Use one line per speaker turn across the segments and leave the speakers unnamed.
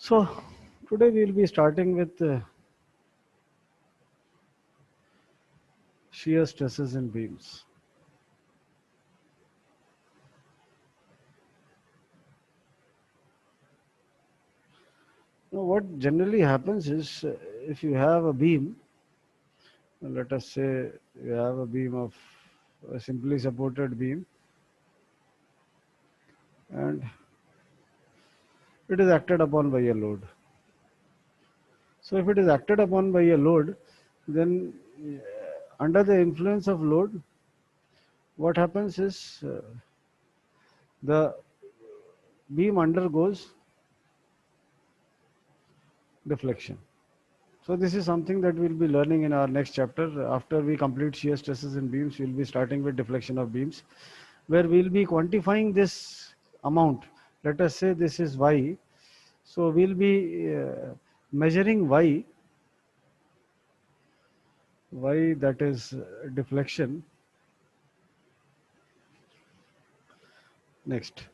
So today we'll be starting with shear stresses in beams. Now, what generally happens is if you have a beam, let us say you have a beam of a simply supported beam, and it is acted upon by a load. So if it is acted upon by a load, then under the influence of load, what happens is the beam undergoes deflection. So this is something that we'll be learning in our next chapter. After we complete shear stresses in beams, we'll be starting with deflection of beams, where we'll be quantifying this amount. Let us say this is y. So we'll be measuring y that is deflection. Next,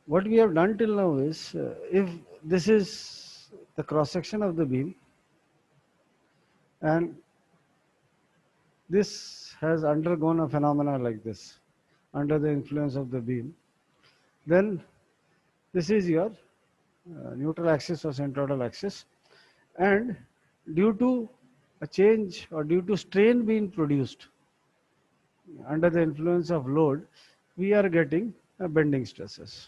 what we have done till now is if this is the cross section of the beam and this has undergone a phenomena like this under the influence of the beam, then this is your neutral axis or centroidal axis, and due to a change or due to strain being produced under the influence of load, we are getting bending stresses.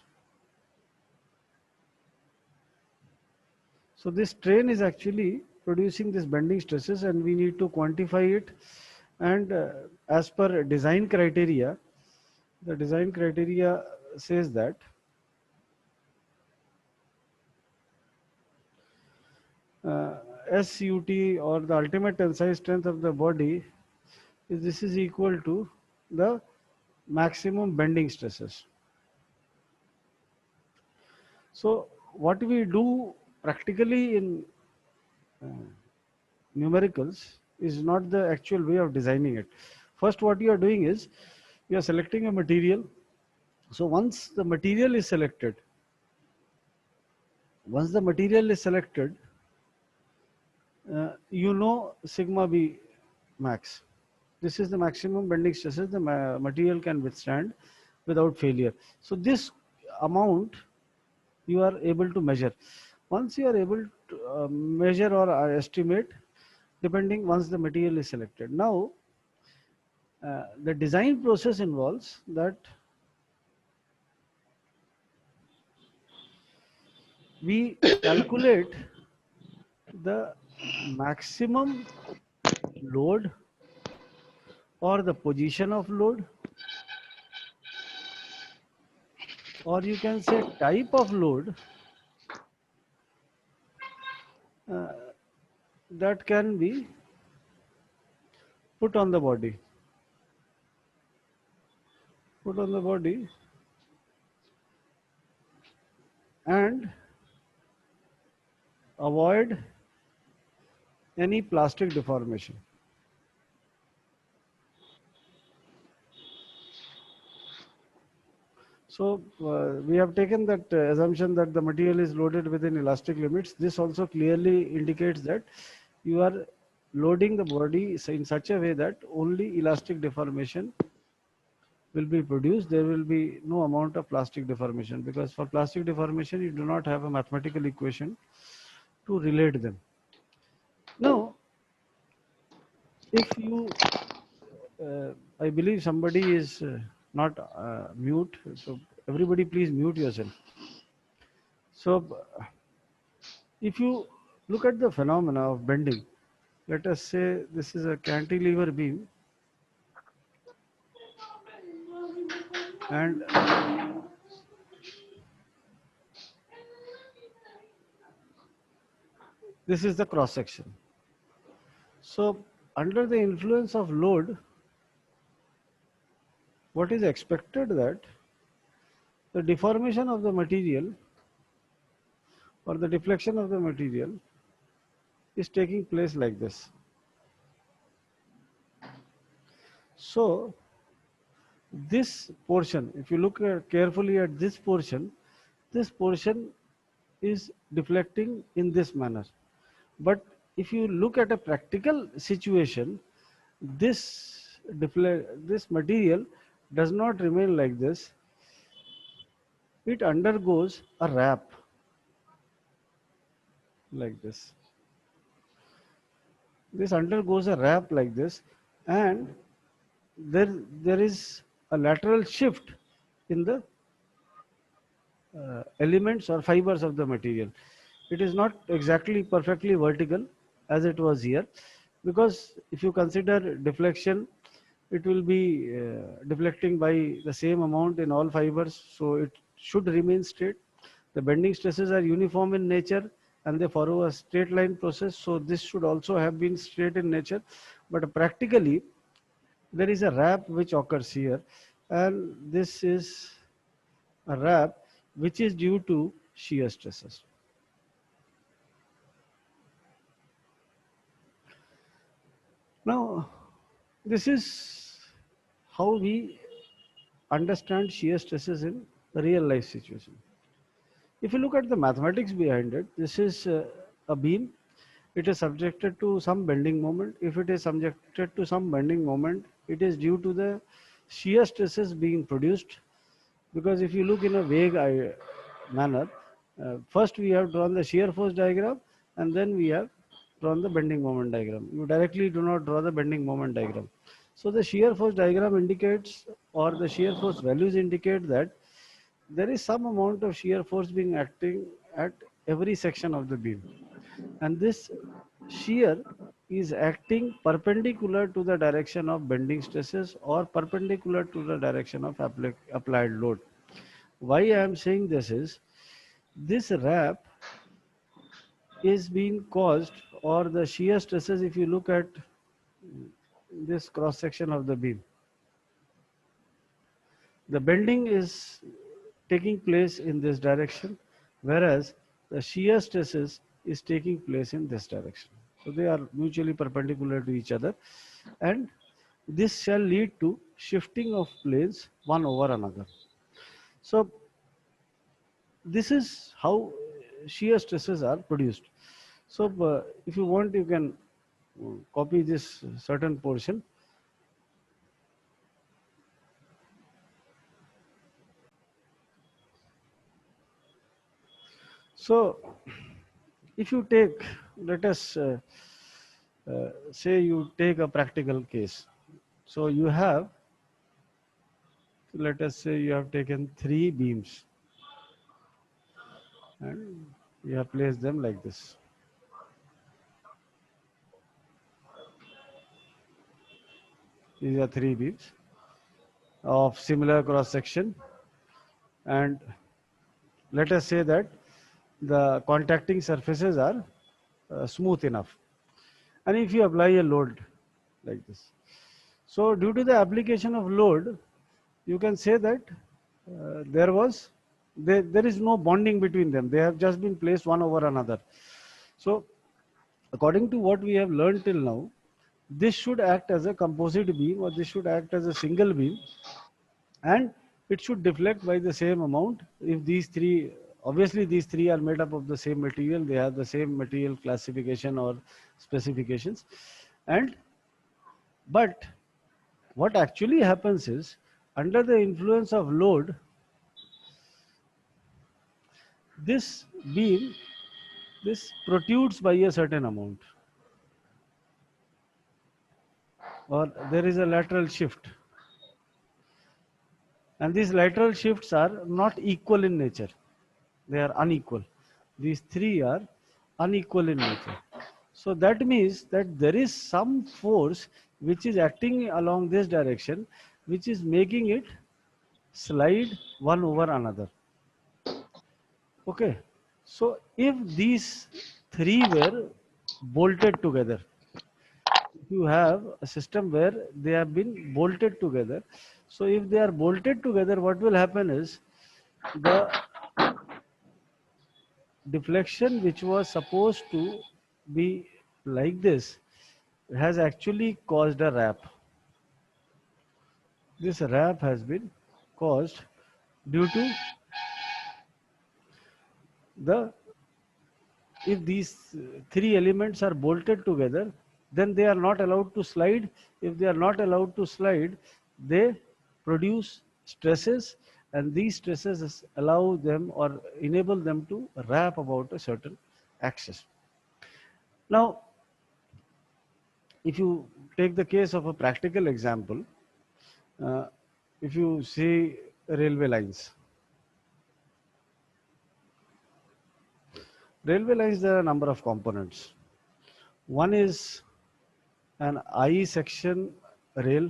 So this strain is actually producing this bending stresses, and we need to quantify it. And as per design criteria, the design criteria says that SUT, or the ultimate tensile strength of the body, this is equal to the maximum bending stresses. So what we do practically in uh, numericals is not the actual way of designing it. First, what you are doing is you are selecting a material. So once the material is selected, you know sigma b max. This is the maximum bending stresses the material can withstand without failure. So this amount you are able to measure. Once you are able to measure or estimate, depending once the material is selected. Now, the design process involves that we calculate the maximum load or the position of load, or you can say type of load uh, that can be put on the body. Put on the body and avoid any plastic deformation. So we have taken that assumption that the material is loaded within elastic limits. This also clearly indicates that you are loading the body in such a way that only elastic deformation will be produced. There will be no amount of plastic deformation, because for plastic deformation you do not have a mathematical equation to relate them. Now, if you, I believe somebody is not mute, so everybody please mute yourself. So if you look at the phenomena of bending, let us say this is a cantilever beam, and this is the cross section. So under the influence of load, what is expected that the deformation of the material or the deflection of the material is taking place like this. So this portion, if you look carefully at this portion is deflecting in this manner. But if you look at a practical situation, this material does not remain like this. It undergoes a wrap like this. This undergoes a wrap like this, and there there is a lateral shift in the elements or fibers of the material. It is not exactly perfectly vertical as it was here, because if you consider deflection, it will be deflecting by the same amount in all fibers, so it should remain straight. The bending stresses are uniform in nature and they follow a straight line process, so this should also have been straight in nature. But practically, there is a wrap which occurs here, and this is a wrap which is due to shear stresses. Now, this is how we understand shear stresses in real life situation. If you look at the mathematics behind it, this is a beam. It is subjected to some bending moment. If it is subjected to some bending moment, it is due to the shear stresses being produced. Because if you look in a vague manner, first we have drawn the shear force diagram, and then we have drawn the bending moment diagram. You directly do not draw the bending moment diagram. So the shear force diagram indicates, or the shear force values indicate, that there is some amount of shear force being acting at every section of the beam, and this shear is acting perpendicular to the direction of bending stresses or perpendicular to the direction of applied load. Why I am saying this is, this wrap is being caused, or the shear stresses, if you look at this cross section of the beam, the bending is taking place in this direction, whereas the shear stresses is taking place in this direction. So they are mutually perpendicular to each other, and this shall lead to shifting of planes one over another. So this is how shear stresses are produced. So if you want, you can copy this certain portion. So if you take, let us say you take a practical case. So you have, let us say you have taken three beams and you have placed them like this. These are three beams of similar cross section, and let us say that the contacting surfaces are smooth enough. And if you apply a load like this, so due to the application of load, you can say that there is no bonding between them. They have just been placed one over another. So according to what we have learned till now, this should act as a composite beam, or this should act as a single beam, and it should deflect by the same amount. If these three, obviously these three are made up of the same material, they have the same material classification or specifications. And but what actually happens is, under the influence of load, this beam, this protrudes by a certain amount, or there is a lateral shift, and these lateral shifts are not equal in nature. They are unequal. These three are unequal in nature. So that means that there is some force which is acting along this direction, which is making it slide one over another. Okay. So if these three were bolted together, if you have a system where they have been bolted together, so if they are bolted together, what will happen is, the deflection which was supposed to be like this has actually caused a wrap. This wrap has been caused due to the if these three elements are bolted together, then they are not allowed to slide. If they are not allowed to slide, they produce stresses, and these stresses allow them or enable them to wrap about a certain axis. Now, if you take the case of a practical example, uh, if you see railway lines, there are a number of components. One is an I section rail.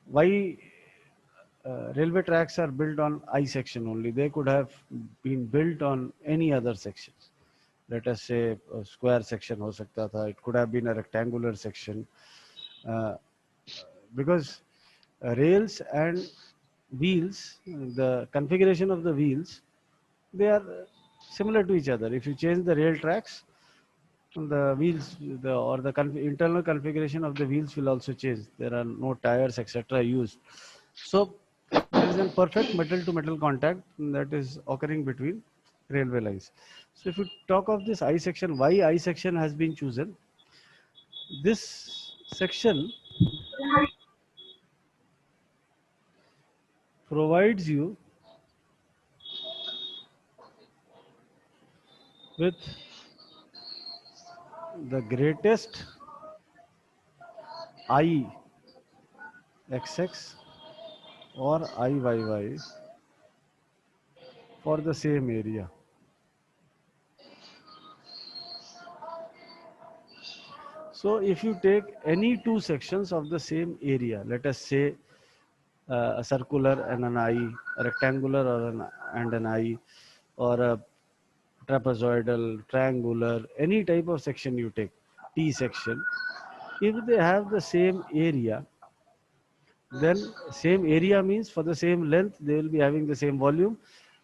Why railway tracks are built on I section only? They could have been built on any other section. Let us say a square section ho sakta tha. It could have been a rectangular section, uh, because rails and wheels, the configuration of the wheels, they are similar to each other. If you change the rail tracks, the wheels, the internal configuration of the wheels will also change. There are no tires, etc. used. So there is a perfect metal to metal contact that is occurring between railway lines. So if you talk of this I section, why I section has been chosen? This section provides you with the greatest IXX or IYY for the same area. So if you take any two sections of the same area, let us say a circular and an eye, a rectangular and an eye, or a trapezoidal, triangular, any type of section you take, T section, if they have the same area, then same area means for the same length, they will be having the same volume.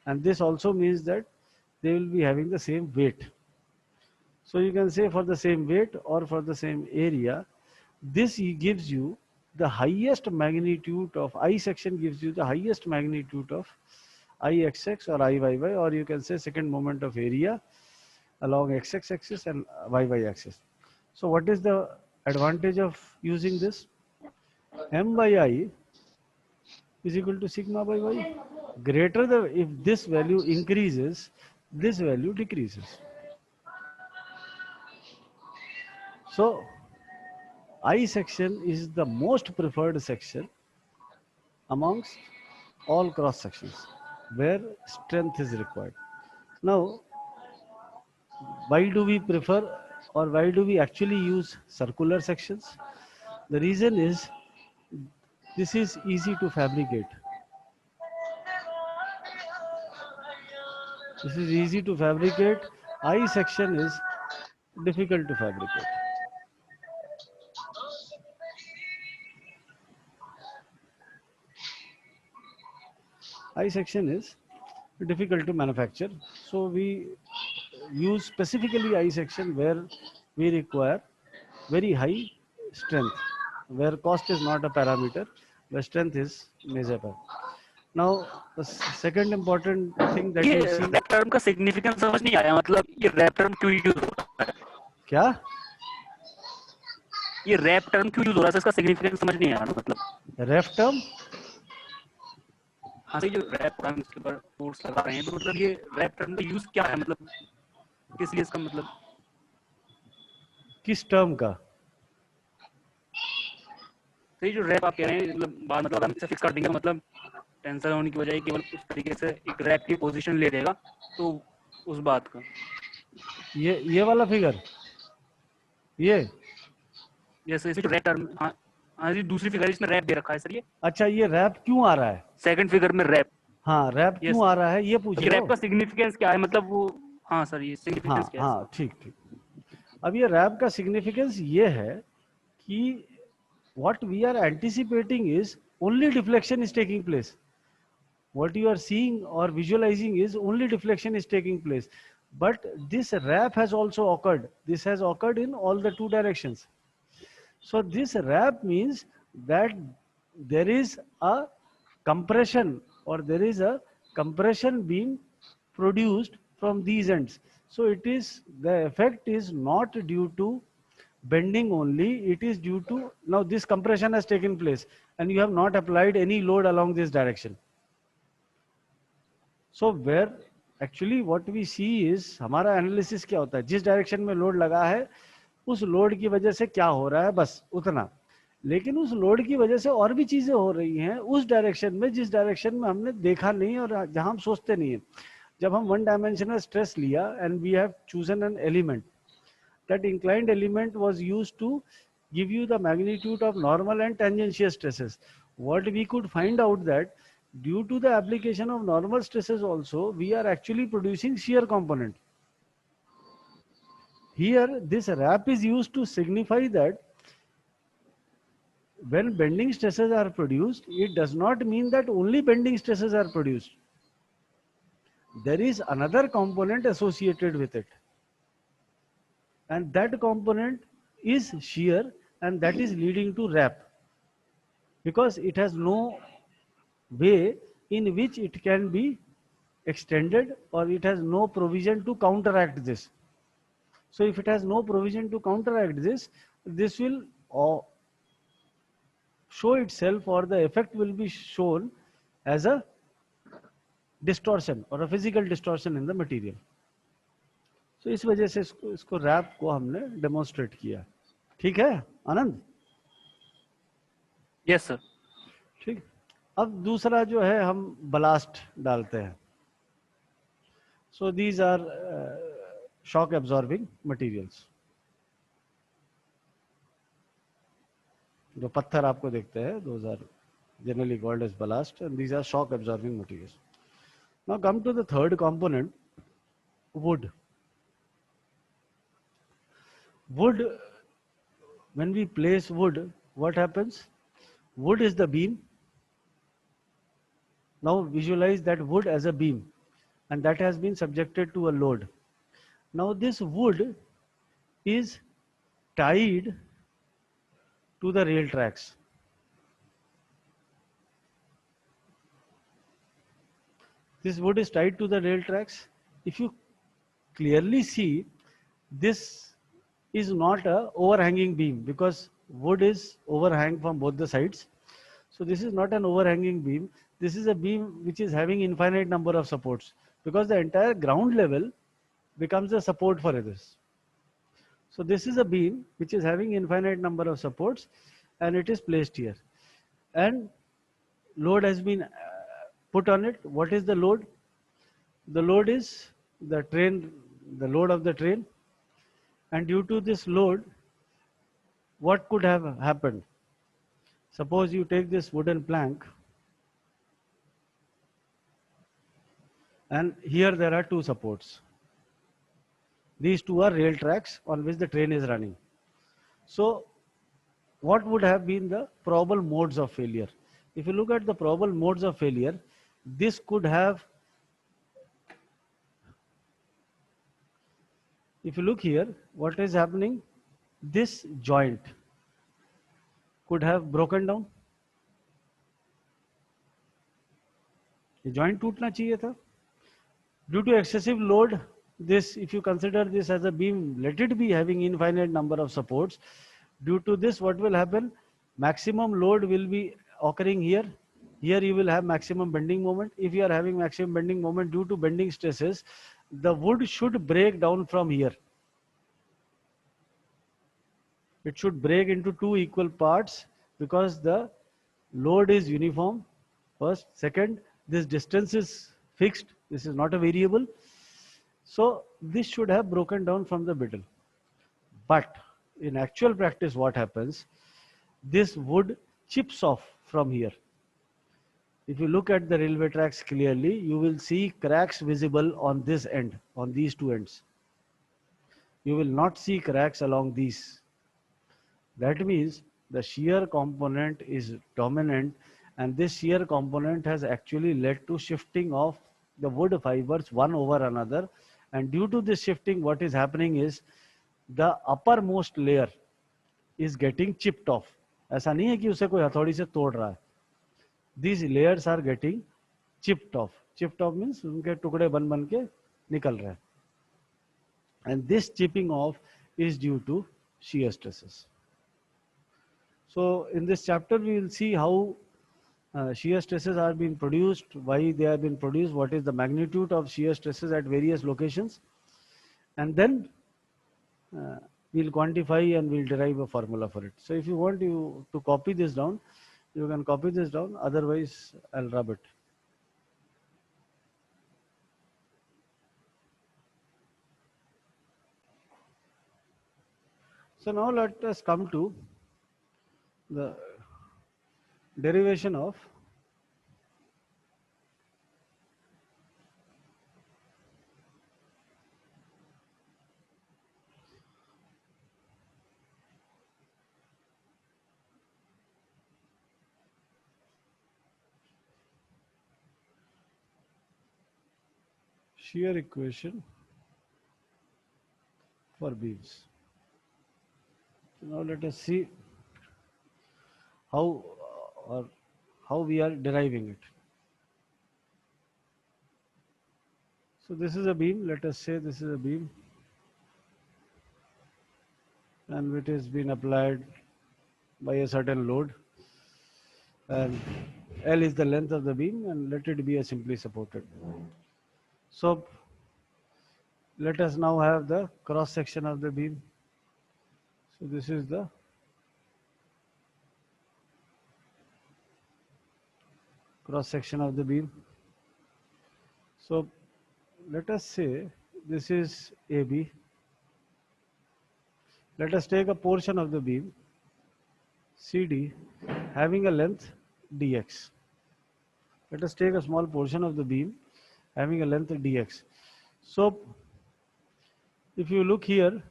And this also means that they will be having the same weight. So you can say for the same weight or for the same area, this gives you the highest magnitude of I section, gives you the highest magnitude of IXX or IYY, or you can say second moment of area along XX axis and YY axis. So what is the advantage of using this? M by I is equal to sigma by Y. Greater the, if this value increases, this value decreases. So I section is the most preferred section amongst all cross sections where strength is required. Now, why do we prefer, or why do we actually use circular sections? The reason is this is easy to fabricate. This is easy to fabricate. I section is difficult to fabricate. I section is difficult to manufacture. So we use specifically I section where we require very high strength, where cost is not a parameter, where strength is major parameter. Now, the second important thing that
ये
you see.
Rap term का significance समझ नहीं आया, मतलब ये rap term क्यों use हो रहा है?
क्या?
ये रैप टर्म क्यों यूज हो रहा है, इसका सिग्निफिकेंस समझ नहीं आया. मतलब
रेफ टर्म,
हाँ सही, जो रैप टर्म के ऊपर कोर्स लगा रहे हैं, तो मतलब ये रैप टर्म का यूज क्या है, मतलब किस लिए इसका, मतलब
किस टर्म का?
सही, जो रैप आप कह रहे हैं, मतलब बाद मतलब हम इसे फिक्स कर देंगे, मतलब टेंसर होने की बजाय केवल उस तरीके से एक रैप की पोजीशन ले लेगा, तो उस बात का
ये वाला फिगर, ये
जैसे इसमें रैप टर्म, हाँ जी, दूसरी फिगर इसमें रैप दे रखा है सर. ये
अच्छा, ये रैप क्यों आ रहा है?
सेकंड फिगर में रैप.
हाँ, रैप क्यों आ रहा है ये पूछ रहे हो?
रैप का सिग्निफिकेंस क्या है, मतलब वो, हाँ सर, ये सिग्निफिकेंस क्या है?
हाँ, ठीक ठीक. अब ये रैप का सिग्निफिकेंस ये है कि what we are anticipating is only deflection is taking place. What you are seeing or visualizing is only deflection is taking place. But this wrap has also occurred. This has occurred in all the two directions. So this wrap means that there is a compression, or there is a compression being produced from these ends. So it is, the effect is not due to bending only, it is due to, now this compression has taken place and you have not applied any load along this direction. So where actually what we see is, हमारा analysis क्या होता है, जिस direction में load लगा है उस load की वजह से क्या हो रहा है, बस उतना. लेकिन उस लोड की वजह से और भी चीजें हो रही हैं उस डायरेक्शन में जिस डायरेक्शन में हमने देखा नहीं और जहां हम सोचते नहीं है. जब हम वन डायमेंशनल स्ट्रेस लिया and we have chosen an element, that inclined element was used to give you the magnitude of normal and tangential stresses. What we could find out that due to the application of normal stresses also, we are actually producing shear component. Here, this RAP is used to signify that when bending stresses are produced, it does not mean that only bending stresses are produced. There is another component associated with it. And that component is shear, and that is leading to RAP, because it has no way in which it can be extended, or it has no provision to counteract this. So if it has no provision to counteract this, this will show itself, or the effect will be shown as a distortion or a physical distortion in the material. तो इस वजह से इसको rap को हमने demonstrate किया. ठीक है आनंद?
Yes sir.
ठीक. अब दूसरा जो है हम बलास्ट डालते हैं. So these are shock absorbing materials. जो पत्थर आपको देखते हैं, those are generally called as ballast, and these are shock absorbing materials. Now come to the third component, wood. Wood, when we place wood, what happens? Wood is the beam. Now visualize that wood as a beam, and that has been subjected to a load. Now this wood is tied to the rail tracks. This wood is tied to the rail tracks. If you clearly see, this is not a overhanging beam, because wood is overhang from both the sides. So this is not an overhanging beam. This is a beam which is having infinite number of supports, because the entire ground level becomes a support for this. So this is a beam which is having infinite number of supports, and it is placed here, and load has been put on it. What is the load? The load is the train, the load of the train. And due to this load, what could have happened? Suppose you take this wooden plank, and here there are two supports. These two are rail tracks on which the train is running. So what would have been the probable modes of failure? If you look at the probable modes of failure, this could have, if you look here, what is happening? This joint could have broken down. ये joint टूटना चाहिए था. Due to excessive load, this, if you consider this as a beam, let it be having infinite number of supports. Due to this, what will happen? Maximum load will be occurring here. Here you will have maximum bending moment. If you are having maximum bending moment due to bending stresses, the wood should break down from here. It should break into two equal parts, because the load is uniform. First. Second, this distance is fixed. This is not a variable. So this should have broken down from the middle. But in actual practice, what happens? This wood chips off from here. If you look at the railway tracks clearly, you will see cracks visible on this end, on these two ends. You will not see cracks along these. That means the shear component is dominant, and this shear component has actually led to shifting of the wood fibers one over another. And due to this shifting, what is happening is the uppermost layer is getting chipped off. ऐसा नहीं है कि उसे कोई हथौड़ी से तोड़ रहा है. These layers are getting chipped off. Chipped off means उनके टुकड़े बन के निकल रहा है, and this chipping off is due to shear stresses. So in this chapter we will see how shear stresses are being produced, why they are being produced, what is the magnitude of shear stresses at various locations, and then we'll quantify and we'll derive a formula for it. So if you want you to copy this down, you can copy this down, otherwise I'll rub it. So now let us come to the derivation of shear equation for beams. So now let us see how or how we are deriving it. So this is a beam, let us say this is a beam, and it has been applied by a certain load, and L is the length of the beam, and let it be a simply supported. So let us now have the cross section of the beam. So this is the cross section of the beam. So let us say this is AB. Let us take a portion of the beam CD having a length dx. Let us take a small portion of the beam having a length dx. So if you look here,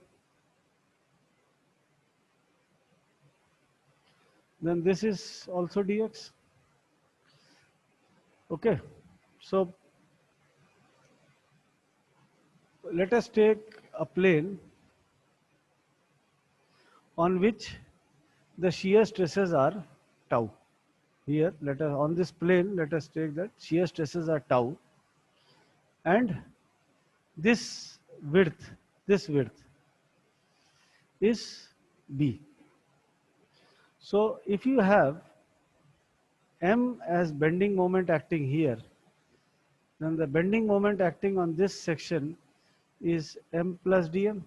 then this is also dx. Okay, so let us take a plane on which the shear stresses are tau. Here, let us on this plane, let us take that shear stresses are tau, and this this width is b. So if you have m as bending moment acting here, then the bending moment acting on this section is m plus dm.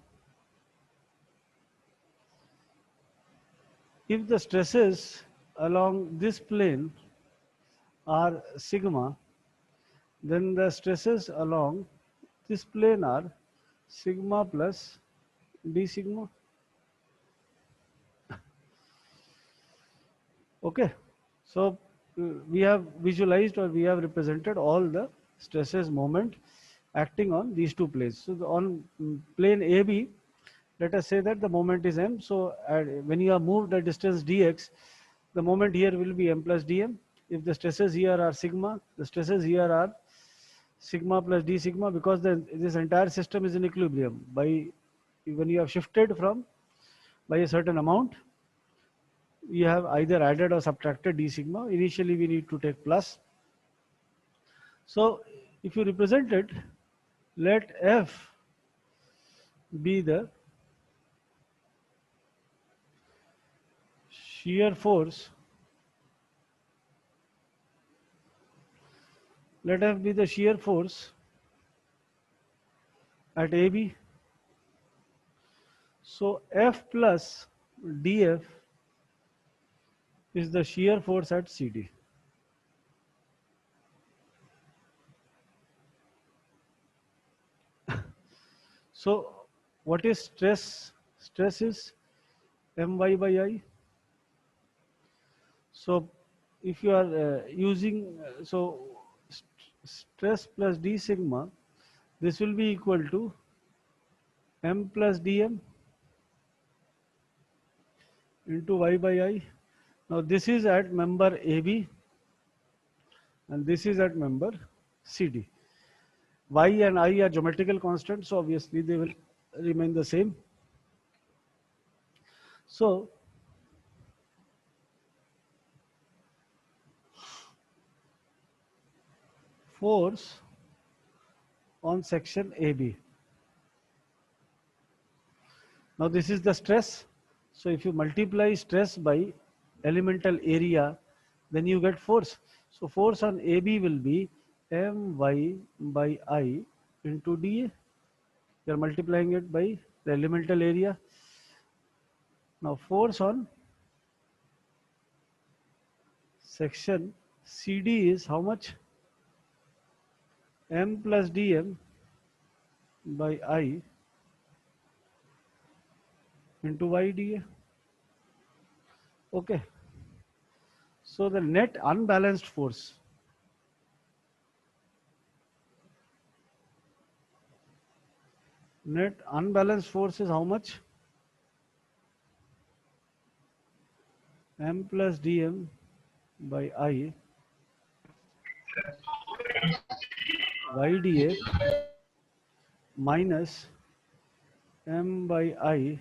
If the stresses along this plane are sigma, then the stresses along this plane are sigma plus d sigma. Okay, so we have visualized or we have represented all the stresses moment acting on these two planes. So on plane AB, let us say that the moment is m. So when you have moved the distance dx, the moment here will be m plus dm. If the stresses here are sigma, the stresses here are sigma plus d sigma, because this entire system is in equilibrium. By when you have shifted from by a certain amount, you have either added or subtracted d sigma. Initially we need to take plus. So if you represent it, let F be the shear force, let F be the shear force at AB. So F plus dF is the shear force at CD. So what is stress? Stress is my by I. So if you are using, stress plus d sigma, this will be equal to m plus dm into y by I. Now this is at member AB and this is at member CD. Y and I are geometrical constants, so obviously they will remain the same. So force on section AB. Now this is the stress. So if you multiply stress by elemental area, then you get force. So force on AB will be My by I into dA. You are multiplying it by the elemental area. Now force on section CD is how much? M plus dm by I into y dA. Okay. So the net unbalanced force is how much? M plus dm by I y dA minus M by I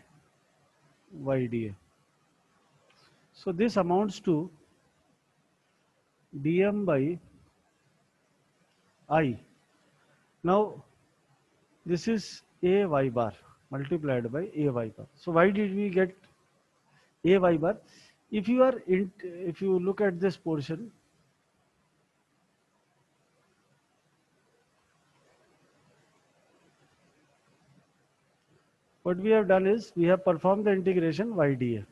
y dA. So this amounts to dm by I. Now this is a y bar multiplied by a y bar. So why did we get a y bar? If you look at this portion, what we have done is we have performed the integration y dA.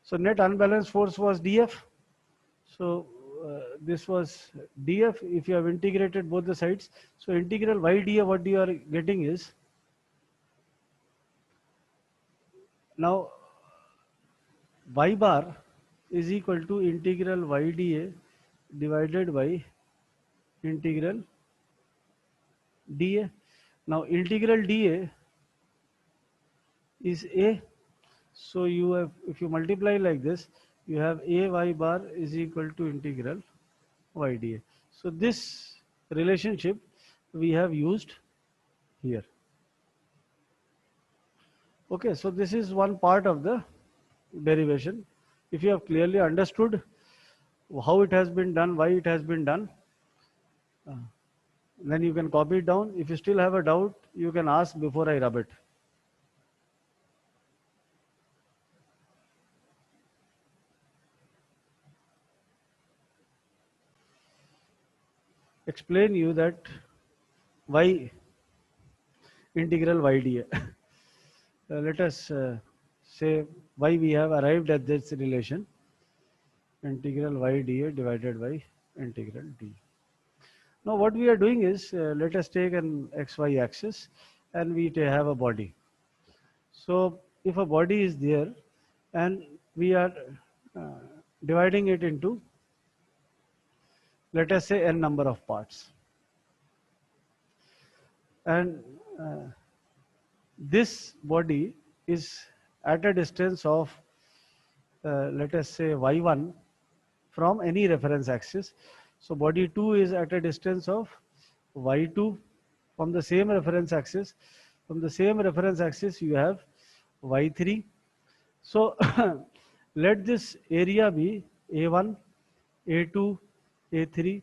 So net unbalanced force was dF. So this was dF if you have integrated both the sides. So integral y dA, what you are getting is, now y bar is equal to integral y dA divided by integral dA. Now integral dA is a, so you have, if you multiply like this, you have a y bar is equal to integral y dA. So this relationship we have used here. Okay, so this is one part of the derivation. If you have clearly understood how it has been done, why it has been done, then you can copy it down. If you still have a doubt, you can ask before I rub it. Explain you that why integral y dA. Let us say why we have arrived at this relation, integral y dA divided by integral d. Now what we are doing is, let us take an xy axis and we have a body. So if a body is there and we are dividing it into, let us say, n number of parts, and this body is at a distance of let us say y1 from any reference axis. So body 2 is at a distance of y2 from the same reference axis. From the same reference axis you have y3. So let this area be a1, a2, a3,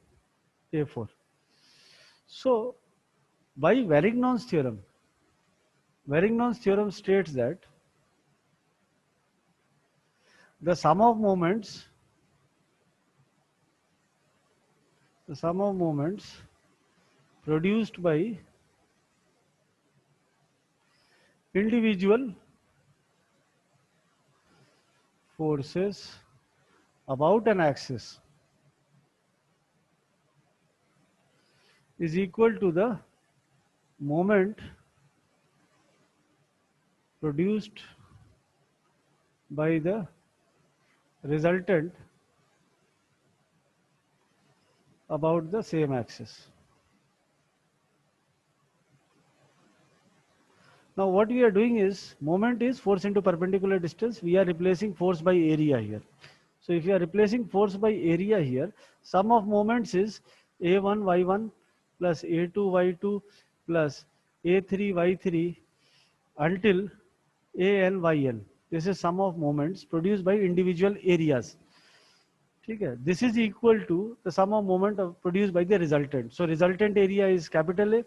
a4. So by Varignon's theorem states that the sum of moments produced by individual forces about an axis is equal to the moment produced by the resultant about the same axis. Now what we are doing is, moment is force into perpendicular distance. We are replacing force by area here. So if you are replacing force by area here, sum of moments is a1 y1 plus a2 y2 plus a3 y3 until an yn. This is sum of moments produced by individual areas. ठीक है, this is equal to the sum of moment produced by the resultant. So resultant area is capital A,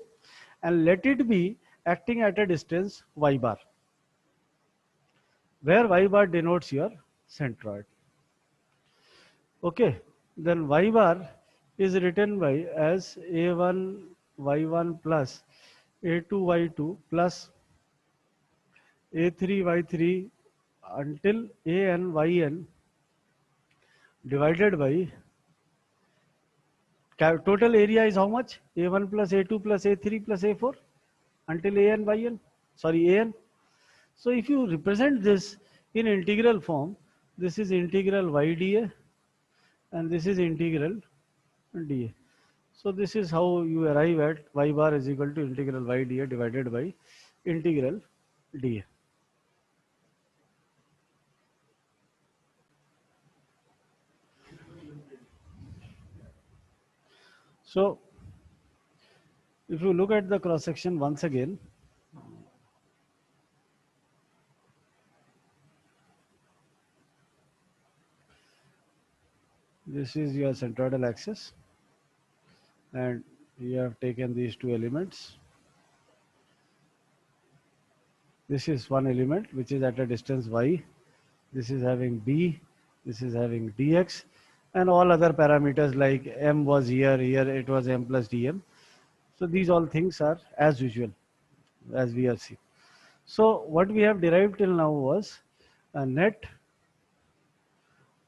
and let it be acting at a distance y bar, where y bar denotes your centroid. Okay, then y bar is written by as a1 y1 plus a2 y2 plus a3 y3 until an yn divided by total area is how much? A1 plus A2 plus A3 plus A4 until AN by N. Sorry, AN. So if you represent this in integral form, this is integral y dA and this is integral dA. So this is how you arrive at y bar is equal to integral y dA divided by integral dA. So if you look at the cross section once again, this is your centroidal axis and you have taken these two elements. This is one element which is at a distance y. This is having b, this is having dx, and all other parameters like m was here, here it was m plus dm. So these all things are as usual, as we have seen. So what we have derived till now was a net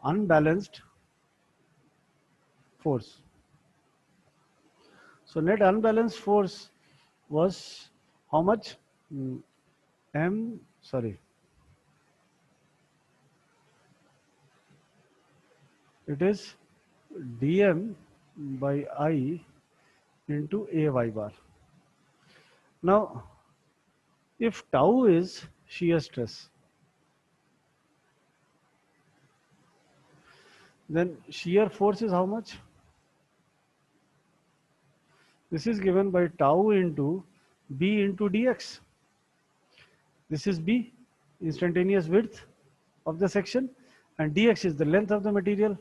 unbalanced force. So net unbalanced force was how much? M, sorry, it is dm by I into ay bar. Now, if tau is shear stress, then shear force is how much? This is given by tau into b into dx. This is b, instantaneous width of the section, and dx is the length of the material.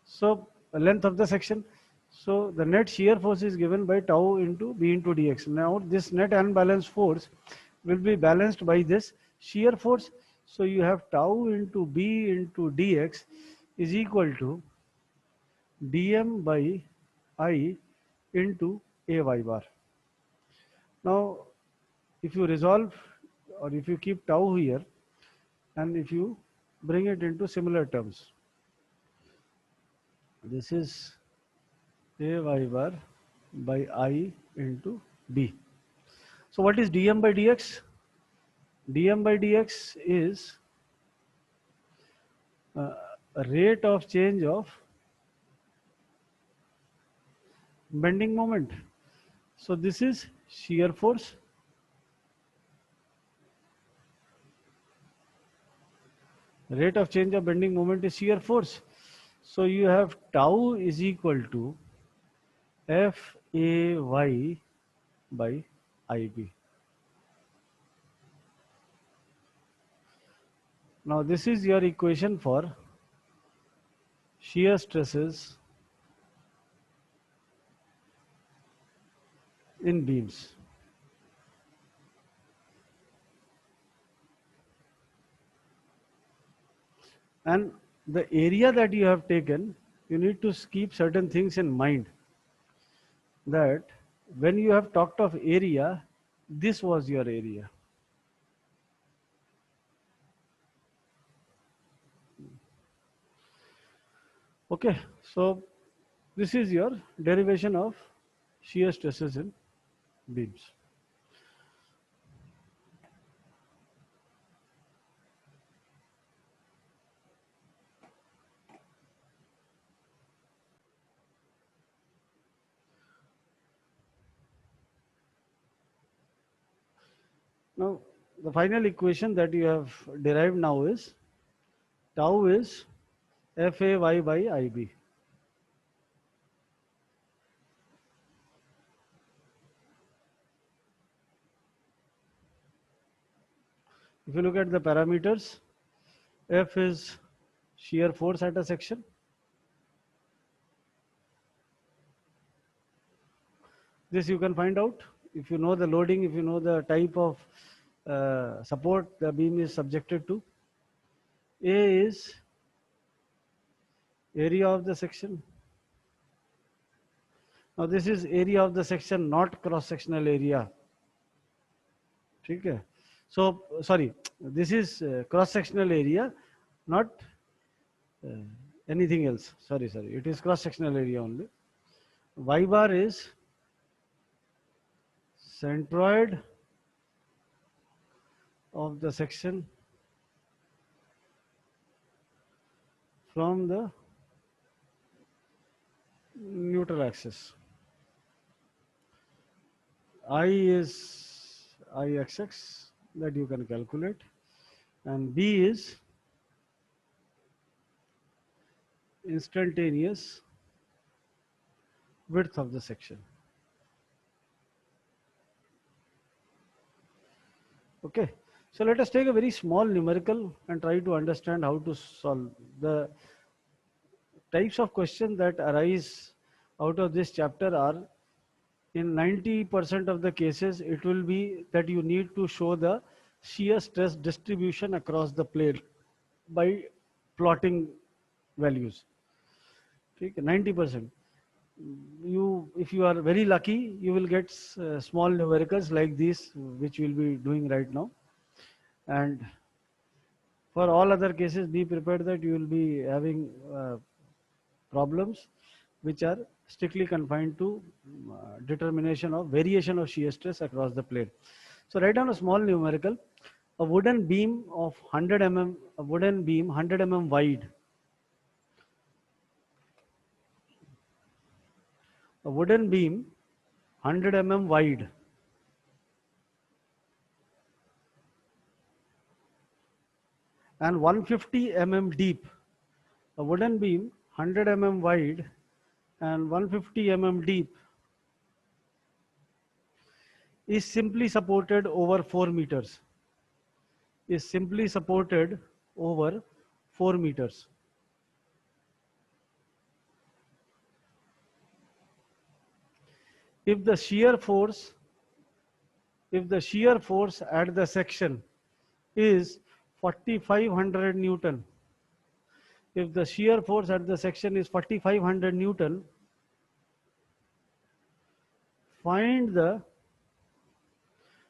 So length of the section. So the net shear force is given by tau into b into dx. Now this net unbalanced force will be balanced by this shear force. So you have tau into b into dx is equal to dm by I into ay bar. Now if you resolve or if you keep tau here and if you bring it into similar terms, this is ay bar by I into b. So what is dm by dx? Dm by dx is a rate of change of bending moment. So this is shear force. Rate of change of bending moment is shear force. So you have tau is equal to Fay by Ib. Now this is your equation for shear stresses in beams. And the area that you have taken, you need to keep certain things in mind. That when you have talked of area, this was your area. Okay, so this is your derivation of shear stresses in beams. Now, the final equation that you have derived now is tau is Fay by Ib. If you look at the parameters, F is shear force at a section, This you can find out if you know the loading, if you know the type of support the beam is subjected to. A is area of the section. Now this is area of the section, not cross-sectional area. Okay. So sorry, this is cross-sectional area, not uh, anything else. Sorry, it is cross-sectional area only. Y bar is centroid of the section from the neutral axis. I is Ixx, that you can calculate, and B is instantaneous width of the section. Okay, so let us take a very small numerical and try to understand how to solve the types of questions that arise out of this chapter. Are in 90% of the cases, it will be that you need to show the shear stress distribution across the plate by plotting values. Okay, 90%. If you are very lucky, you will get small numericals like these, which we'll be doing right now. And for all other cases, be prepared that you will be having problems which are strictly confined to determination of variation of shear stress across the plate. So write down a small numerical. A wooden beam of 100 mm, a wooden beam 100 mm wide. A wooden beam 100 mm wide and 150 mm deep. A wooden beam 100 mm wide and 150 mm deep is simply supported over 4 meters. Is simply supported over 4 meters. If the shear force at the section is 4500 Newton, if the shear force at the section is 4500 Newton, find the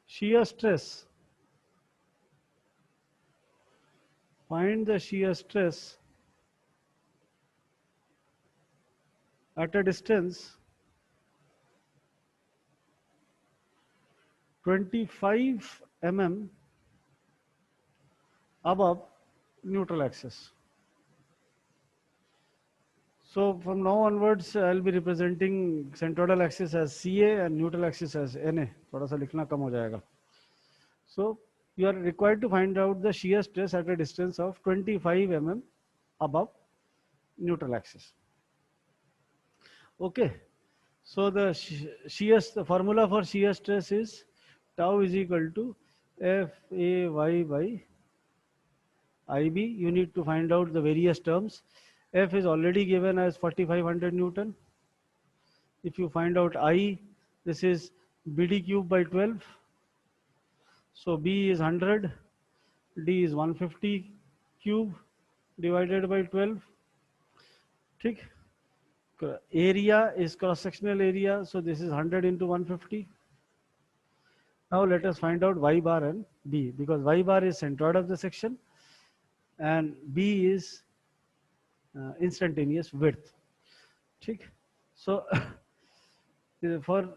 shear stress. Find the shear stress at a distance 25 mm above neutral axis. So from now onwards, I'll be representing centroidal axis as CA and neutral axis as NA. थोड़ा सा लिखना कम हो जाएगा. So you are required to find out the shear stress at a distance of 25 mm above neutral axis. Okay. So the formula for shear stress is tau is equal to FAY by IB. You need to find out the various terms. F is already given as 4500 Newton. If you find out I, this is BD cube by 12. So B is 100, D is 150 cube divided by 12. ठीक? Area is cross-sectional area, so this is 100 into 150. Now let us find out Y bar and B, because Y bar is centroid of the section and B is instantaneous width. ठीक? So for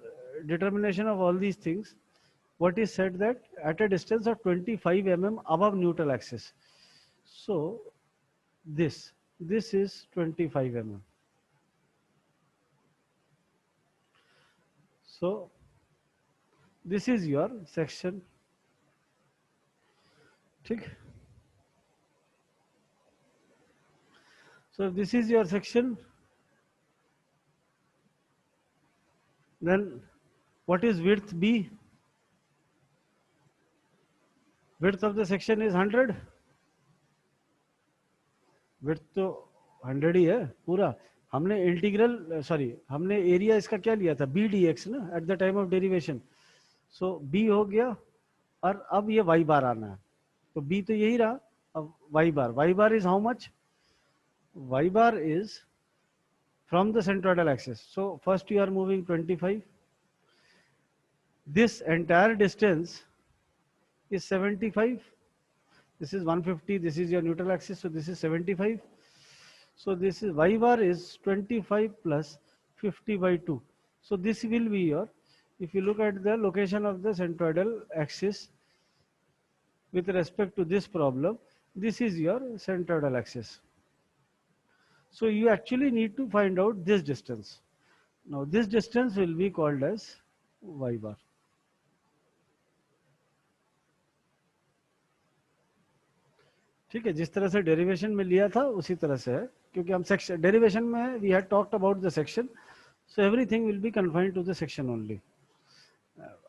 determination of all these things, what is said that at a distance of 25 mm above neutral axis. So this is 25 mm. So this is your section. ठीक? So if this is your section, then what is width B? Width of the section is 100. Width तो 100 ही है पूरा. हमने integral हमने area इसका क्या लिया था, बी डी एक्स ना, at the time of derivation. So B हो गया, और अब ये वाई बार आना है. तो बी तो यही रहा. अब Y bar is how much? Y bar is from the centroidal axis. So first you are moving 25. This entire distance is 75. This is 150. This is your neutral axis. So this is 75. So this is y bar is 25 plus 50 by 2. So this will be your, if you look at the location of the centroidal axis with respect to this problem, this is your centroidal axis. So you actually need to find out this distance. Now this distance will be called as y bar. ठीक है, जिस तरह से derivation में लिया था उसी तरह से है, क्योंकि हम सेक्शन डेरिवेशन में we had talked about the section, so everything will be confined to the section only.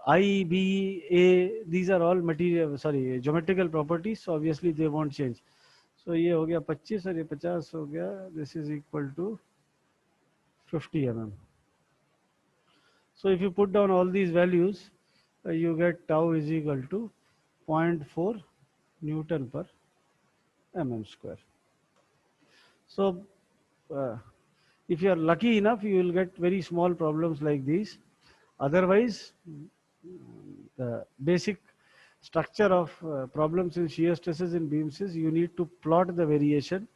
I, B, A, these are all material, geometrical properties, so obviously they won't change. So ये हो गया 25 और ये 50 हो गया, this is equal to 50 mm. So if you put down all these values, you get tau is equal to 0.4 Newton per mm square. So if you are lucky enough, you will get very small problems like these. Otherwise, the basic structure of problems in shear stresses in beams is you need to plot the variation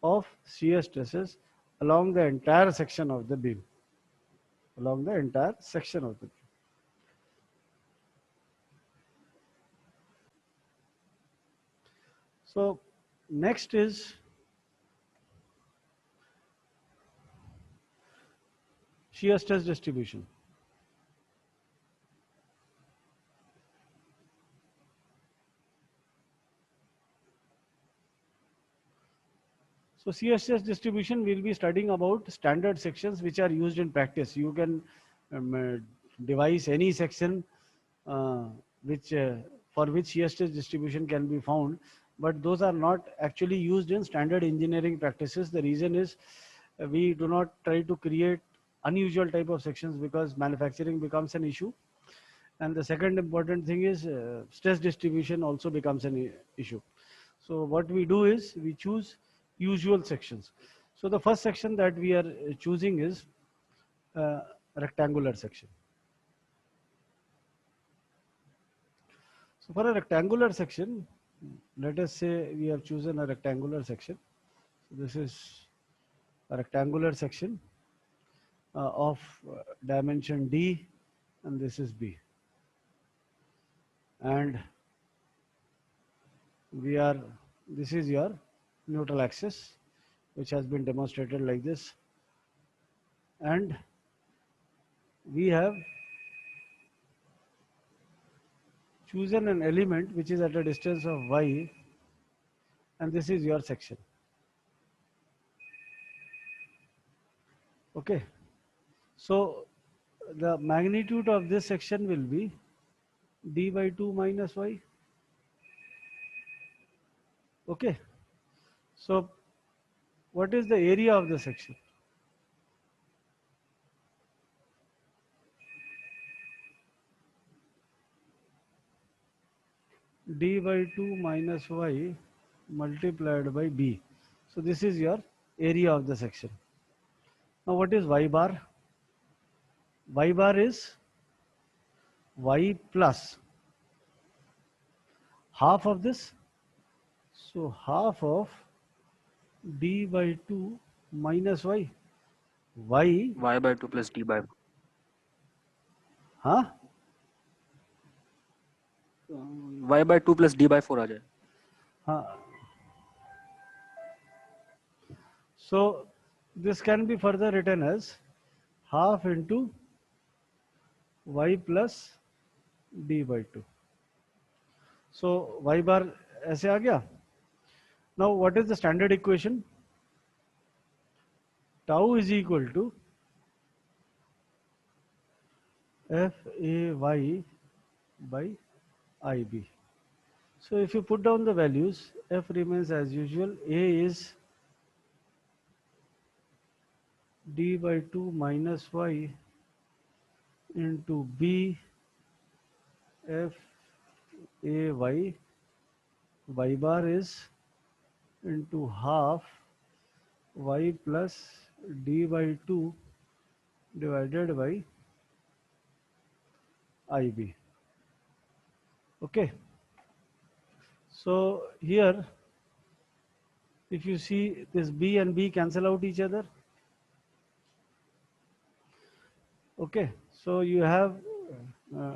of shear stresses along the entire section of the beam. Along the entire section of the beam. So next is shear stress distribution. So shear stress distribution, we'll be studying about standard sections which are used in practice. You can devise any section which for which shear stress distribution can be found, but those are not actually used in standard engineering practices. The reason is we do not try to create unusual type of sections because manufacturing becomes an issue. And the second important thing is stress distribution also becomes an issue. So what we do is we choose usual sections. So the first section that we are choosing is rectangular section. So for a rectangular section, let us say we have chosen a rectangular section. So this is a rectangular section of dimension D, and this is B. And this is your neutral axis, which has been demonstrated like this. And we have chosen an element which is at a distance of y, and this is your section. Okay. So the magnitude of this section will be d by 2 minus y. Okay. So what is the area of the section? D by 2 minus y multiplied by b. So this is your area of the section. Now what is y bar? Y bar is y plus half of this. So half of d by 2 minus y. Y
by 2 plus d by 4.
Huh?
Y by 2 plus d by 4 आ जाए.
So this can be further written as half into y plus d by 2. So y bar ऐसे आ गया. Now what is the standard equation? Tau is equal to FAY by IB. So if you put down the values, F remains as usual. A is d by 2 minus y into b f a y bar is into half y plus d by 2 divided by ib. Okay, so here if you see, this b and b cancel out each other. Okay, so you have uh,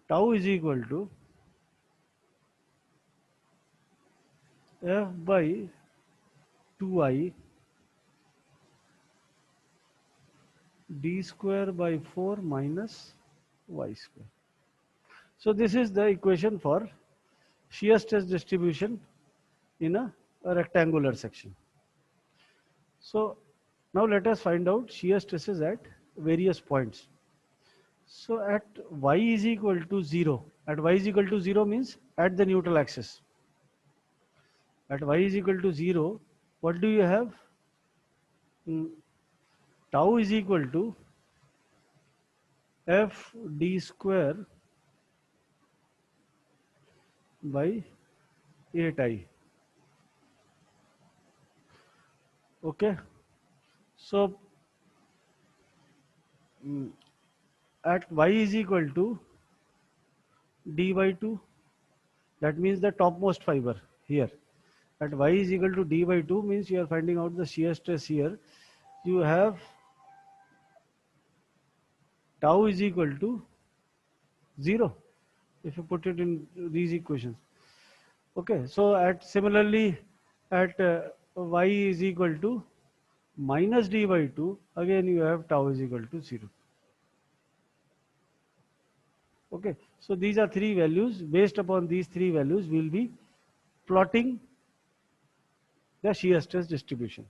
tau is equal to f by 2i d square by 4 minus y square. So this is the equation for shear stress distribution in a rectangular section. So now let us find out shear stresses at various points. So at y is equal to 0, at y is equal to 0 means at the neutral axis. At y is equal to 0, what do you have? Mm, Tau is equal to f d square by 8i. Okay, so mm, at y is equal to d by 2, that means the topmost fiber here. At y is equal to d by 2 means you are finding out the shear stress here. You have tau is equal to 0 if you put it in these equations. Okay, so at similarly at y is equal to minus d by 2, again you have tau is equal to 0. Okay, so these are three values. Based upon these three values, we will be plotting the shear stress distribution.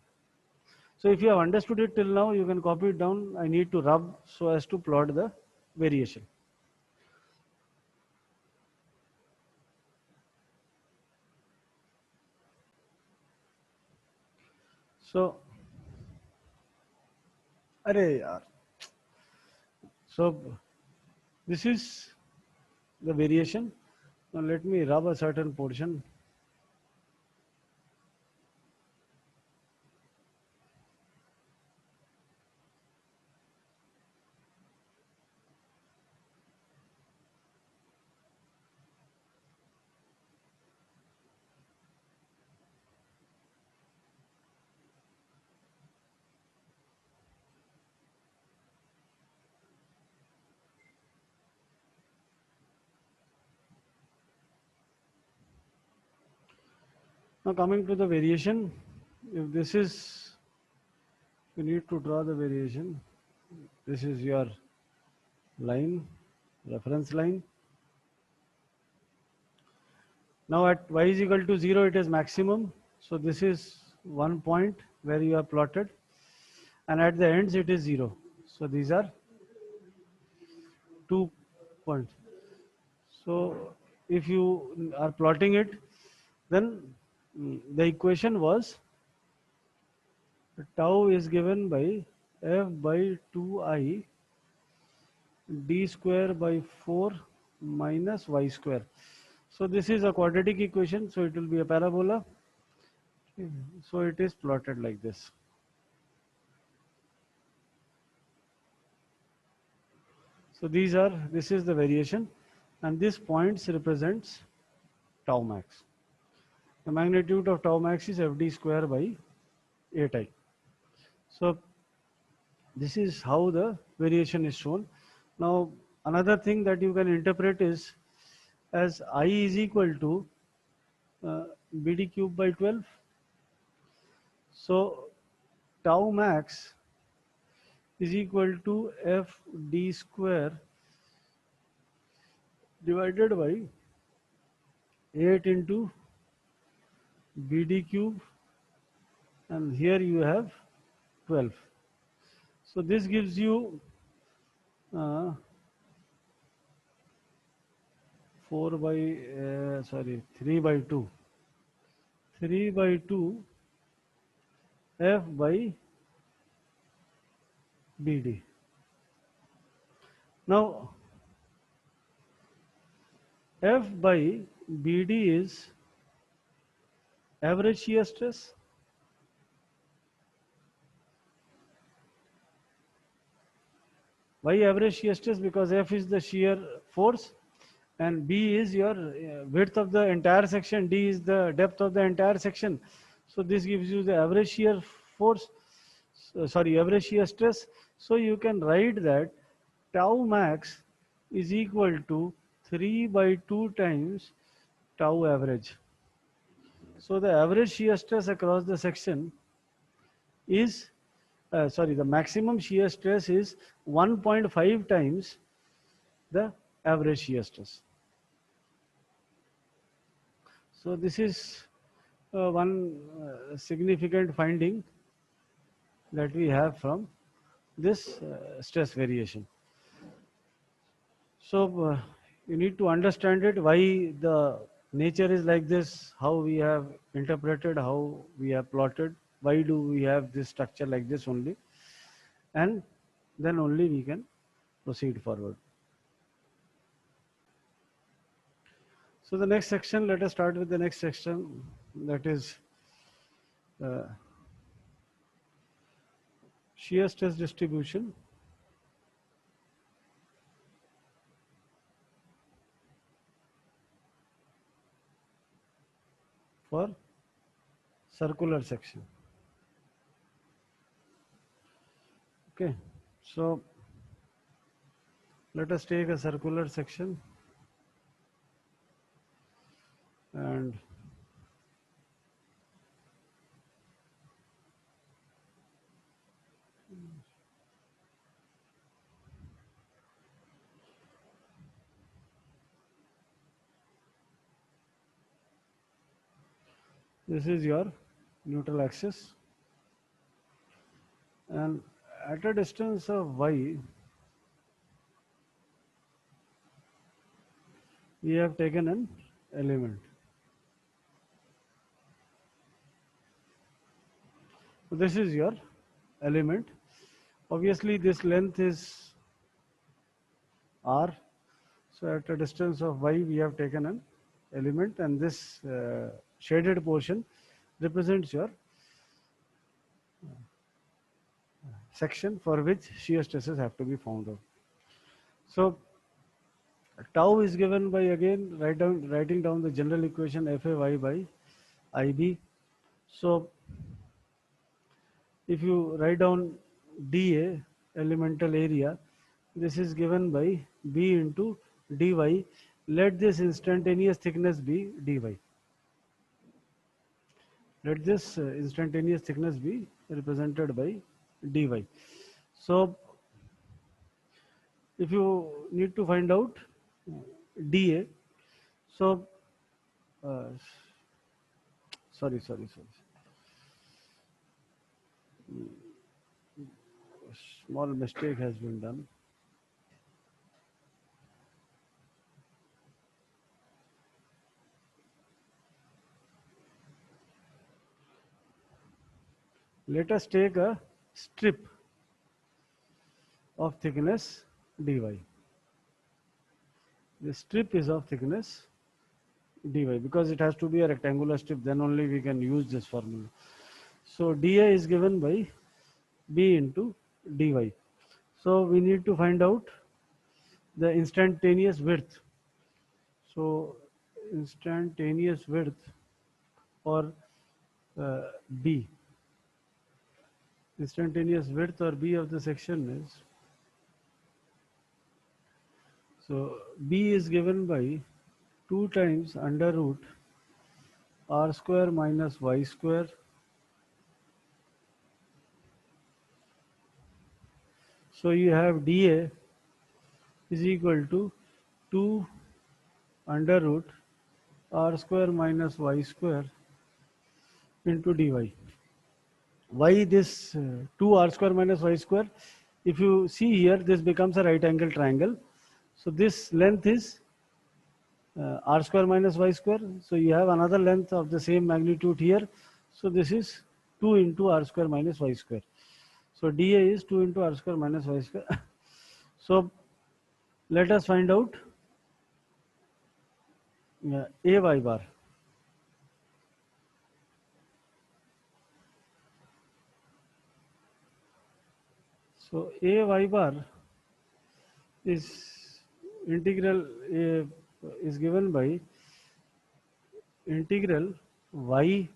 So if you have understood it till now, you can copy it down. I need to rub so as to plot the variation. So, arey yaar. So this is the variation. Now let me rub a certain portion. Now coming to the variation, if this is, you need to draw the variation. This is your line, reference line. Now at y is equal to 0, it is maximum. So this is one point where you are plotted. And at the ends, it is 0. So these are 2 points. So if you are plotting it, then the equation was tau is given by f by 2i d square by 4 minus y square. So this is a quadratic equation, so it will be a parabola. So it is plotted like this. So this is the variation, and this points represents tau max. The magnitude of tau max is fd square by 8i. So this is how the variation is shown. Now another thing that you can interpret is as I is equal to bd cube by 12. So tau max is equal to f d square divided by 8 into bd cube, and here you have 12. So this gives you 3 by 2. 3 by 2 F by BD. Now F by BD is average shear stress. Why average shear stress? Because F is the shear force and B is your width of the entire section, D is the depth of the entire section. So this gives you the average shear force, average shear stress. So you can write that tau max is equal to 3 by 2 times tau average. So the average shear stress across the section is, the maximum shear stress is 1.5 times the average shear stress. So this is one significant finding that we have from this stress variation. So you need to understand it, why the nature is like this, how we have interpreted, how we have plotted, why do we have this structure like this only, and then only we can proceed forward. So the next section, let us start with the next section, that is shear stress distribution for circular section. Okay, so let us take a circular section and this is your neutral axis, and at a distance of y we have taken an element. So this is your element. Obviously this length is r, so at a distance of y we have taken an element, and this shaded portion represents your section for which shear stresses have to be found out. So tau is given by, again, writing down the general equation FAY by IB. So if you write down dA, elemental area, this is given by B into dy. Let this instantaneous thickness be dy. Let this instantaneous thickness be represented by dy. So if you need to find out dA, so uh, sorry, small mistake has been done. Let us take a strip of thickness dy. The strip is of thickness dy, because it has to be a rectangular strip, then only we can use this formula. So dA is given by B into dy. So we need to find out the instantaneous width. So instantaneous width, or B, instantaneous width or B of the section is, so B is given by 2 times under root r square minus y square. So you have dA is equal to 2 under root r square minus y square into dy. Why this 2 r square minus y square? If you see here, this becomes a right angle triangle. So this length is r square minus y square. So you have another length of the same magnitude here. So this is 2 into r square minus y square. So dA is 2 into r square minus y square. So let us find out a y bar. So a y bar is integral is given by integral y.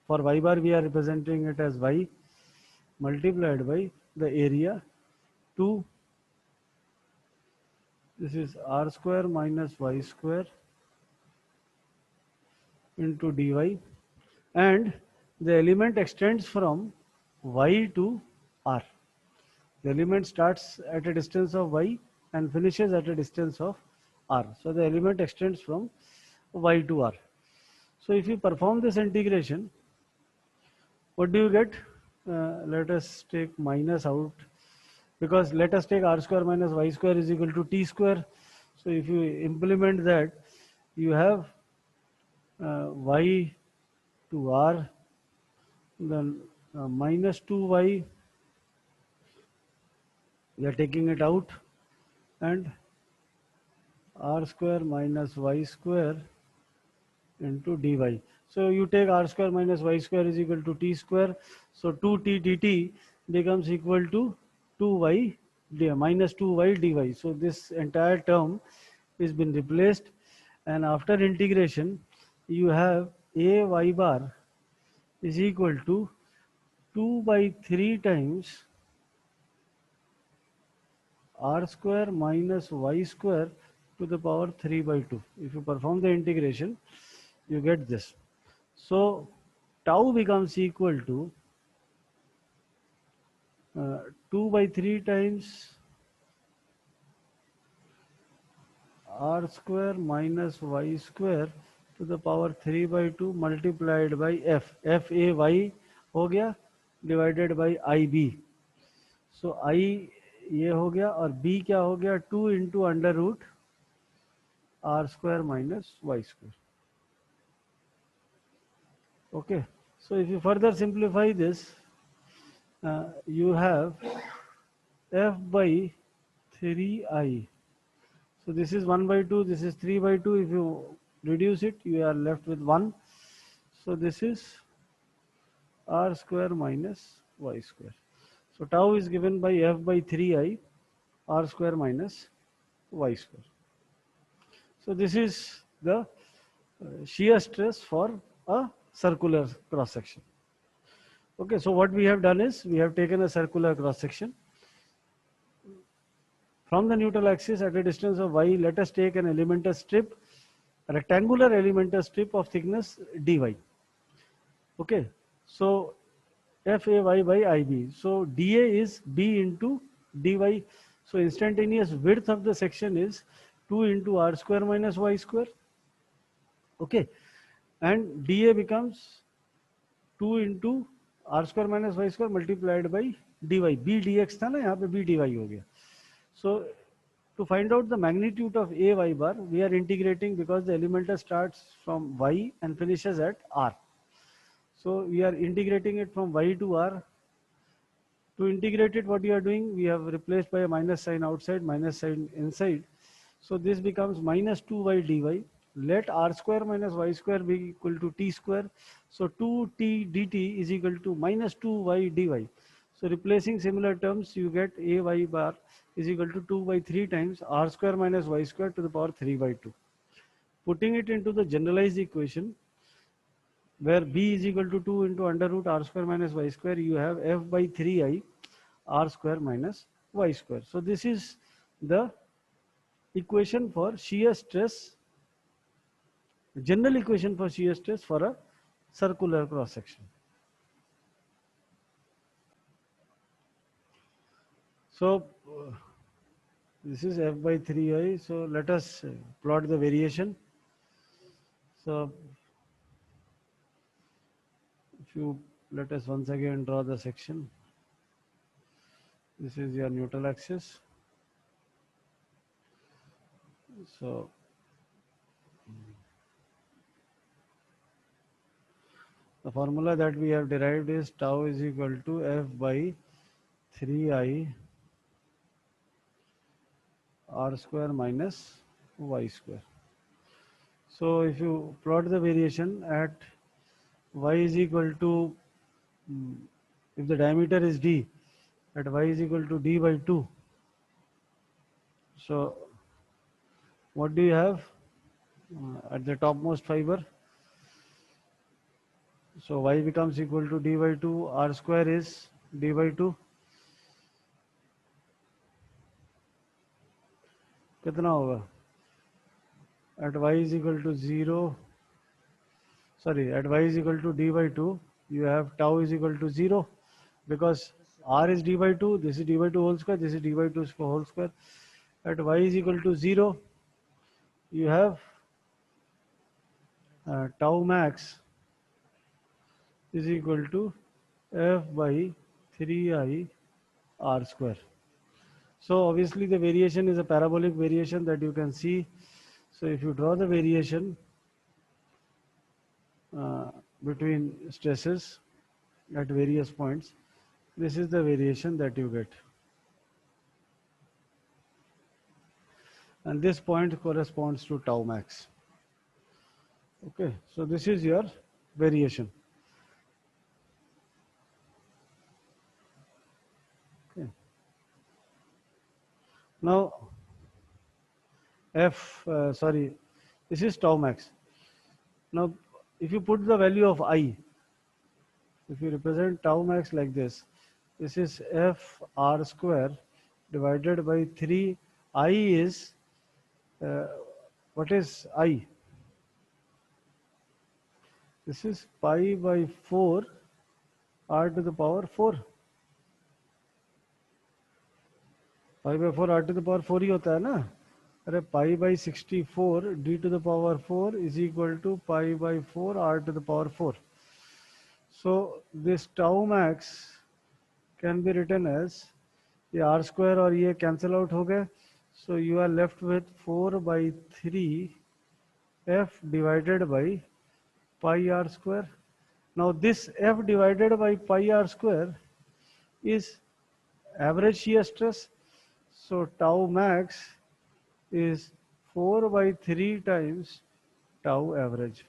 For y bar we are representing it as y multiplied by the area 2, this is r square minus y square into dy, and the element extends from y to r. The element starts at a distance of y and finishes at a distance of r. So the element extends from y to r. So if you perform this integration, what do you get? Let us take minus out, because let us take r square minus y square is equal to t square. So if you implement that, you have y to r, then minus 2y, we are taking it out, and r square minus y square into dy. So you take r square minus y square is equal to t square. So 2t dt becomes equal to 2y minus 2y dy. So this entire term is been replaced, and after integration you have a y bar is equal to 2 by 3 times r square minus y square to the power 3 by 2. If you perform the integration, you get this. So tau becomes equal to 2 by 3 times r square minus y square to the power 3 by 2 multiplied by f. F a y हो गया divided by I b. So I ये हो गया और b क्या हो गया 2 into under root r square minus y square. Okay. So if you further simplify this, you have f by 3i. So this is 1 by 2, this is 3 by 2. If you reduce it, you are left with 1. So this is r square minus y square. So tau is given by f by 3i r square minus y square. So this is the shear stress for a circular cross section. Okay, so what we have done is we have taken a circular cross section. From the neutral axis at a distance of y, let us take an elemental strip, a rectangular elemental strip of thickness dy. Okay, so fay by ib. So dA is b into dy. So instantaneous width of the section is 2 into r square minus y square. Okay, and dA becomes 2 into r square minus y square multiplied by dy. b dx था ना, यहाँ पे b dy हो गया. So to find out the magnitude of a y bar, we are integrating because the elemental starts from y and finishes at r. So we are integrating it from y to r. To integrate it, what you are doing, we have replaced by a minus sign outside, minus sign inside. So this becomes minus 2y dy. Let r square minus y square be equal to t square. So 2t dt is equal to minus 2y dy. So replacing similar terms, you get a y bar is equal to 2 by 3 times r square minus y square to the power 3 by 2. Putting it into the generalized equation, where b is equal to 2 into under root r square minus y square, you have f by 3i r square minus y square. So this is the equation for shear stress, general equation for shear stress for a circular cross section. So this is f by 3i. So let us plot the variation. So if you let us once again draw the section. This is your neutral axis. So The formula that we have derived is tau is equal to F by 3I R square minus Y square. So if you plot the variation at Y is equal to, if the diameter is D, at Y is equal to D by 2. So what do you have at the topmost fiber? So Y becomes equal to D by 2, R square is D by 2. कितना होगा? At Y is equal to 0, sorry, at Y is equal to D by 2, you have tau is equal to 0, because R is D by 2, this is D by 2 whole square, this is D by 2 whole square. At Y is equal to 0, you have tau max is equal to F by 3I R square. So obviously the variation is a parabolic variation that you can see. So if you draw the variation between stresses at various points, this is the variation that you get. And this point corresponds to tau max. Okay, so this is your variation. Okay. Now, this is tau max. Now, if you put the value of I, if you represent tau max like this is F R square divided by 3. I is, what is I? This is pi by 4 R to the power 4. Pi by 4 R to the power 4 ही होता है ना? अरे pi by 64 D to the power 4 is equal to pi by 4 R to the power 4. So this tau max can be written as, ये R square और ये cancel out हो गए. So you are left with 4 by 3 F divided by pi R square. Now this F divided by pi R square is average shear stress. So tau max is 4 by 3 times tau average.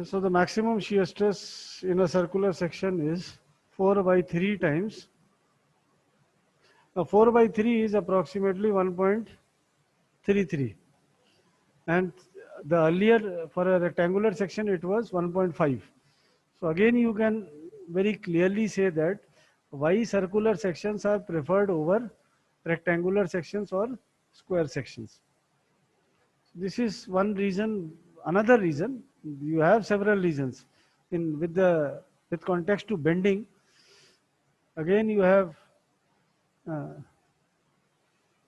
So the maximum shear stress in a circular section is 4 by 3 times. Now 4 by 3 is approximately 1.33. And the earlier, for a rectangular section, it was 1.5. So again, you can very clearly say that why circular sections are preferred over rectangular sections or square sections. This is one reason. Another reason, you have several reasons. With context to bending, again you have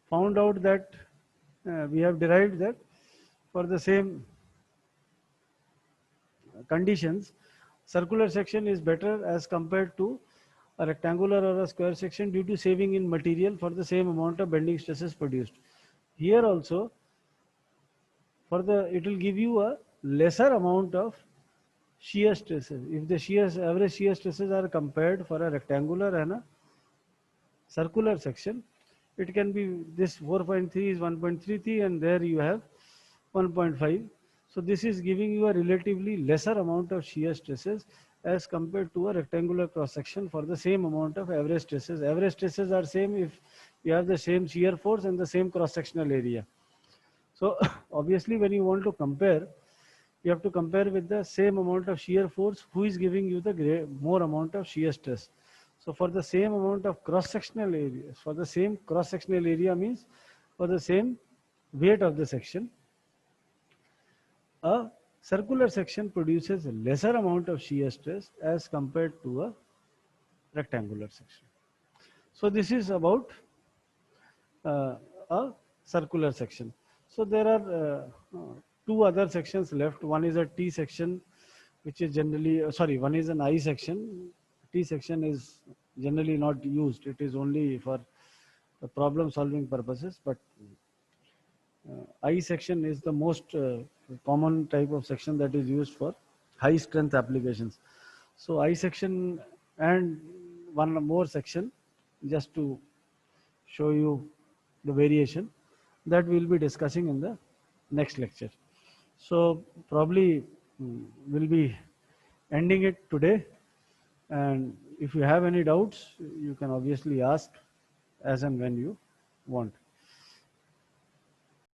found out that we have derived that for the same conditions, circular section is better as compared to a rectangular or a square section due to saving in material for the same amount of bending stresses produced. Here also, it will give you a lesser amount of shear stresses. If the average shear stresses are compared for a rectangular and a circular section, it can be this 4.3 is 1.33 and there you have 1.5. So this is giving you a relatively lesser amount of shear stresses as compared to a rectangular cross section for the same amount of average stresses. Average stresses are same if you have the same shear force and the same cross sectional area. So obviously when you want to compare, you have to compare with the same amount of shear force who is giving you the more amount of shear stress. So for the same amount of cross-sectional area, for the same cross-sectional area means for the same weight of the section, a circular section produces a lesser amount of shear stress as compared to a rectangular section. So this is about a circular section. So there are two other sections left. One is a T section, which is generally, one is an I section. T section is generally not used. It is only for the problem solving purposes, but I section is the most common type of section that is used for high strength applications. So I section and one more section just to show you the variation that we'll be discussing in the next lecture. So probably we'll be ending it today, and if you have any doubts you can obviously ask as and when you want.